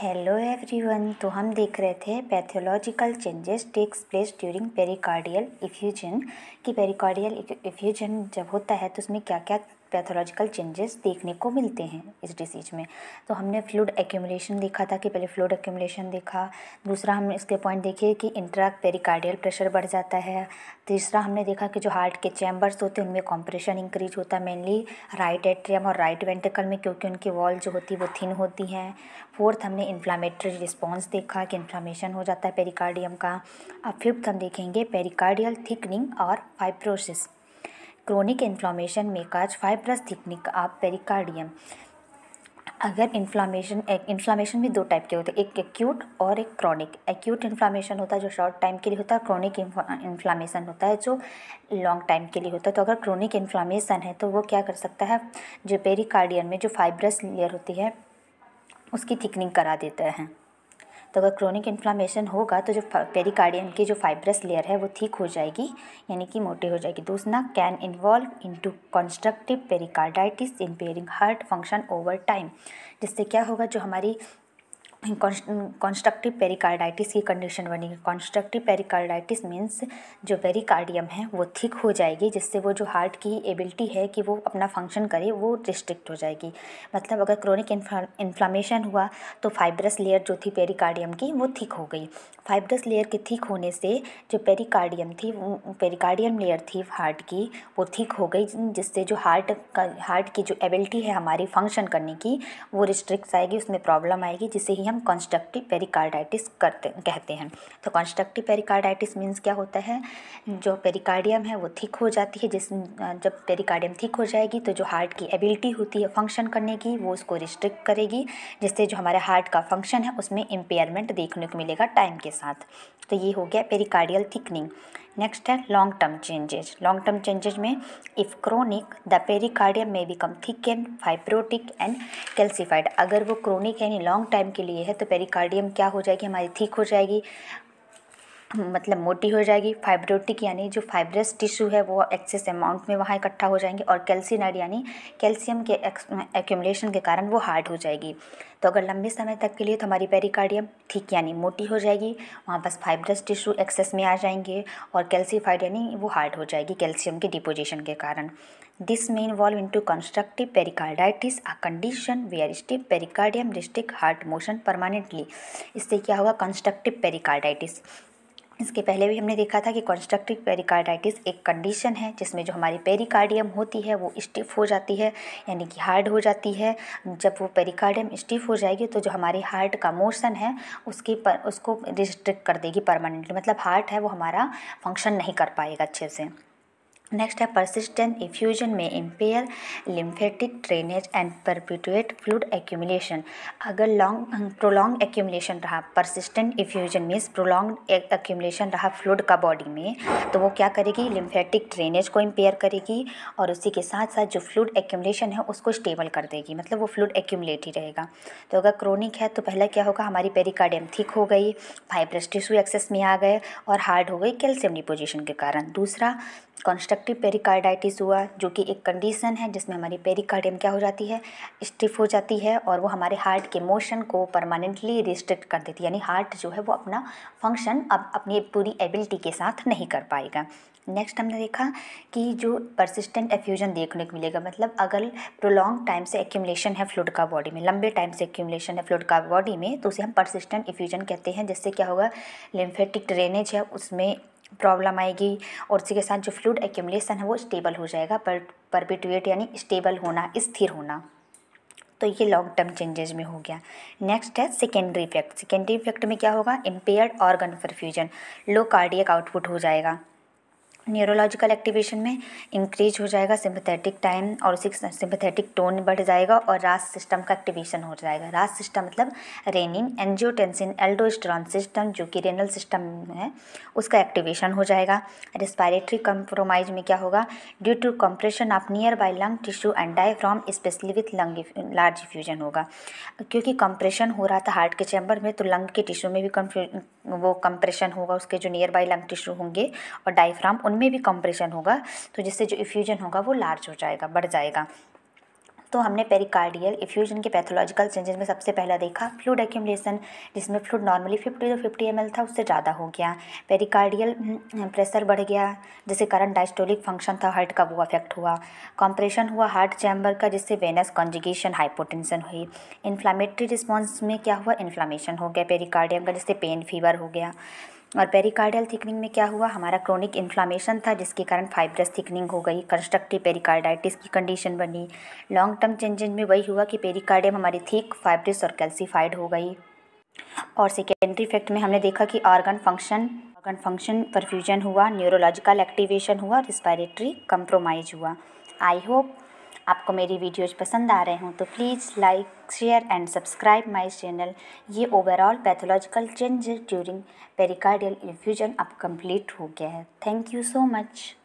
Hello everyone. तो हम देख रहे थे pathological changes takes place during pericardial effusion कि पेरिकार्डियल इफ्यूजन जब होता है तो उसमें क्या क्या पैथोलॉजिकल चेंजेस देखने को मिलते हैं इस डिसीज में। तो हमने फ्लूइड एक्यूमुलेशन देखा था कि पहले फ्लूइड एक्यूमुलेशन देखा। दूसरा हमने इसके पॉइंट देखे कि इंट्रा पेरिकार्डियल प्रेशर बढ़ जाता है। तीसरा हमने देखा कि जो हार्ट के चैम्बर्स होते हैं उनमें कॉम्प्रेशन इंक्रीज होता है, मेनली राइट एट्रियम और राइट वेंट्रिकल में, क्योंकि उनकी वॉल जो होती है वो थिन होती हैं। फोर्थ हमने इन्फ्लामेटरी रिस्पॉन्स देखा कि इन्फ्लामेशन हो जाता है पेरिकार्डियम का। अब फिफ्थ हम देखेंगे पेरिकार्डियल थिकनिंग और फाइब्रोसिस। क्रोनिक इन्फ्लामेशन में काज फाइब्रस थिकनिंग ऑफ पेरिकार्डियम। अगर इन्फ्लामेशन भी दो टाइप के होते हैं, एक एक्यूट और एक क्रॉनिक। एक्यूट इन्फ्लामेशन होता है जो शॉर्ट टाइम के लिए होता है, क्रॉनिक इन्फ्लामेशन होता है जो लॉन्ग टाइम के लिए होता है। तो अगर क्रोनिक इन्फ्लामेशन है तो वो क्या कर सकता है, जो पेरिकार्डियम में जो फाइब्रस लेयर होती है उसकी थिकनिंग करा देता है। तो अगर क्रोनिक इन्फ्लामेशन होगा तो जो पेरिकार्डियम की जो फाइब्रस लेयर है वो थिक हो जाएगी, यानी कि मोटी हो जाएगी। दूसरा can involve into constructive pericarditis impairing heart function over time. जिससे क्या होगा, जो हमारी कॉन्स्ट्रक्टिव पेरिकार्डाइटिस की कंडीशन बनेगी। कॉन्स्ट्रक्टिव पेरिकार्डाइटिस मीन्स जो पेरिकार्डियम है वो थिक हो जाएगी, जिससे वो जो हार्ट की एबिलिटी है कि वो अपना फंक्शन करे वो रिस्ट्रिक्ट हो जाएगी। मतलब अगर क्रोनिक इन्फ्लामेशन हुआ तो फाइब्रस लेयर जो थी पेरिकार्डियम की वो थिक हो गई। फाइब्रस लेयर के थिक होने से जो पेरिकार्डियम लेयर थी हार्ट की वो थिक हो गई, जिससे जो हार्ट की जो एबिलिटी है हमारी फंक्शन करने की वो रिस्ट्रिक्ट आएगी, उसमें प्रॉब्लम आएगी, जिसे ही हम कंस्ट्रक्टिव पेरिकार्डाइटिस कहते हैं। तो कंस्ट्रक्टिव पेरिकार्डाइटिस मीन्स क्या होता है, जो पेरिकार्डियम है वो थिक हो जाती है। जब पेरिकार्डियम थिक हो जाएगी तो जो हार्ट की एबिलिटी होती है फंक्शन करने की वो उसको रिस्ट्रिक्ट करेगी, जिससे जो हमारे हार्ट का फंक्शन है उसमें इम्पेयरमेंट देखने को मिलेगा टाइम के साथ। तो ये हो गया पेरिकार्डियल थिकनिंग। नेक्स्ट है long term changes. Long term changes में इफ़ क्रोनिक द पेरिकार्डियम में become thick and fibrotic and calcified. अगर वो क्रोनिक यानी लॉन्ग टाइम के लिए है तो पेरिकार्डियम क्या हो जाएगी, हमारी थिक हो जाएगी, मतलब मोटी हो जाएगी। फाइब्रोटिक यानी जो फाइब्रस टिश्यू है वो एक्सेस अमाउंट में वहाँ इकट्ठा हो जाएंगे, और कैल्सिनाइड यानी कैल्शियम के एक्यूमुलेशन के कारण वो हार्ड हो जाएगी। तो अगर लंबे समय तक के लिए तो हमारी पेरिकार्डियम ठीक यानी मोटी हो जाएगी, वहाँ बस फाइब्रस टिश्यू एक्सेस में आ जाएंगे, और कैल्सीफाइड यानी वो हार्ड हो जाएगी कैल्शियम के डिपोजिशन के कारण। This may involve into constructive pericarditis, a condition where stiff pericardium restrict heart motion permanently। इससे क्या होगा, कंस्ट्रक्टिव पेरिकार्डाइटिस। इसके पहले भी हमने देखा था कि कॉन्स्ट्रक्टिव पेरिकार्डाइटिस एक कंडीशन है जिसमें जो हमारी पेरिकार्डियम होती है वो स्टिफ हो जाती है, यानी कि हार्ड हो जाती है। जब वो पेरिकार्डियम स्टिफ हो जाएगी तो जो हमारी हार्ट का मोशन है उसको रिस्ट्रिक्ट कर देगी परमानेंटली, मतलब हार्ट है वो हमारा फंक्शन नहीं कर पाएगा अच्छे से। नेक्स्ट है परसिस्टेंट इफ्यूजन में empire lymphatic drainage and perpetuate fluid accumulation. अगर प्रोलॉन्ग एक्यूमुलेशन रहा, persistent effusion means prolong accumulation रहा फ्लूइड का बॉडी में, तो वो क्या करेगी, लिम्फेटिक ड्रेनेज को इम्पेयर करेगी, और उसी के साथ साथ जो फ्लूइड एक्यूमुलेशन है उसको स्टेबल कर देगी, मतलब वो फ्लूइड एक्यूमुलेट ही रहेगा। तो अगर क्रोनिक है तो पहले क्या होगा, हमारी पेरिकार्डियम थिक हो गई, फाइब्रस टिश्यू एक्सेस में आ गए और हार्ड हो गई कैल्शियम डिपोजिशन के कारण। दूसरा कॉन्स्ट्रक्टिव पेरिकार्डाइटिस हुआ, जो कि एक कंडीशन है जिसमें हमारी पेरिकार्डियम क्या हो जाती है, स्टिफ हो जाती है, और वो हमारे हार्ट के मोशन को परमानेंटली रिस्ट्रिक्ट कर देती है, यानी हार्ट जो है वो अपना फंक्शन अब अपनी पूरी एबिलिटी के साथ नहीं कर पाएगा। नेक्स्ट हमने देखा कि जो परसिस्टेंट एफ्यूजन देखने को मिलेगा, मतलब अगर प्रोलॉन्ग टाइम से एक्यूमुलेशन है फ्लूइड का बॉडी में, लंबे टाइम से एक्यूमुलेशन है फ्लूइड का बॉडी में, तो उसे हम परसिस्टेंट एफ्यूजन कहते हैं। जिससे क्या होगा, लिम्फेटिक ड्रेनेज है उसमें प्रॉब्लम आएगी, और उसी के साथ जो फ्लूइड एक्यूमुलेशन है वो स्टेबल हो जाएगा, परपेचुएट यानी स्टेबल होना, स्थिर होना। तो ये लॉन्ग टर्म चेंजेस में हो गया। नेक्स्ट है सेकेंडरी इफेक्ट। सेकेंडरी इफेक्ट में क्या होगा, impaired organ perfusion, low cardiac output हो जाएगा। न्यूरोलॉजिकल एक्टिवेशन में इंक्रीज हो जाएगा सिंपैथेटिक टाइम, और उसी सिंपैथेटिक टोन बढ़ जाएगा, और रास सिस्टम का एक्टिवेशन हो जाएगा। रास सिस्टम मतलब रेनिन एंजियोटेंसिन एल्डोस्टेरोन सिस्टम, जो कि रेनल सिस्टम है उसका एक्टिवेशन हो जाएगा। रेस्पिरेटरी कंप्रोमाइज में क्या होगा, due to compression of nearby lung tissue and diaphragm specially with lung large effusion होगा, क्योंकि कंप्रेशन हो रहा था हार्ट के चैम्बर में, तो लंग के टिश्यू में भी वो कंप्रेशन होगा, उसके जो नियर बाय लंग टिश्यू होंगे और डायफ्राम उनमें भी कंप्रेशन होगा, तो जिससे जो इफ्यूजन होगा वो लार्ज हो जाएगा, बढ़ जाएगा। तो हमने पेरिकार्डियल इफ्यूजन के पैथोलॉजिकल चेंजेस में सबसे पहला देखा फ्लूइड एक्यूमुलेशन, जिसमें फ्लूइड नॉर्मली 50 ml था, उससे ज़्यादा हो गया। पेरिकार्डियल प्रेशर बढ़ गया, जिससे करंट डायस्टोलिक फंक्शन था हार्ट का वो अफेक्ट हुआ। कॉम्प्रेशन हुआ हार्ट चैम्बर का, जिससे वेनस कॉन्जुगेशन हाइपोटेंशन हुई। इन्फ्लामेटरी रिस्पॉन्स में क्या हुआ, इन्फ्लामेशन हो गया पेरिकार्डियम का, जिससे पेन फीवर हो गया। और पेरिकार्डियल थिकनिंग में क्या हुआ, हमारा क्रोनिक इन्फ्लामेशन था, जिसके कारण फाइब्रस थिकनिंग हो गई, कंस्ट्रक्टिव पेरिकार्डाइटिस की कंडीशन बनी। लॉन्ग टर्म चेंजेस में वही हुआ कि पेरिकार्डियम हमारी थिक, फाइब्रस और कैल्सीफाइड हो गई। और सेकेंडरी इफेक्ट में हमने देखा कि ऑर्गन फंक्शन परफ्यूजन हुआ, न्यूरोलॉजिकल एक्टिवेशन हुआ, रिस्पायरेटरी कंप्रोमाइज हुआ। आई होप आपको मेरी वीडियोज़ पसंद आ रहे हों, तो please like, share and subscribe my channel. ये overall pathological change during pericardial infusion अब कंप्लीट हो गया है। Thank you so much.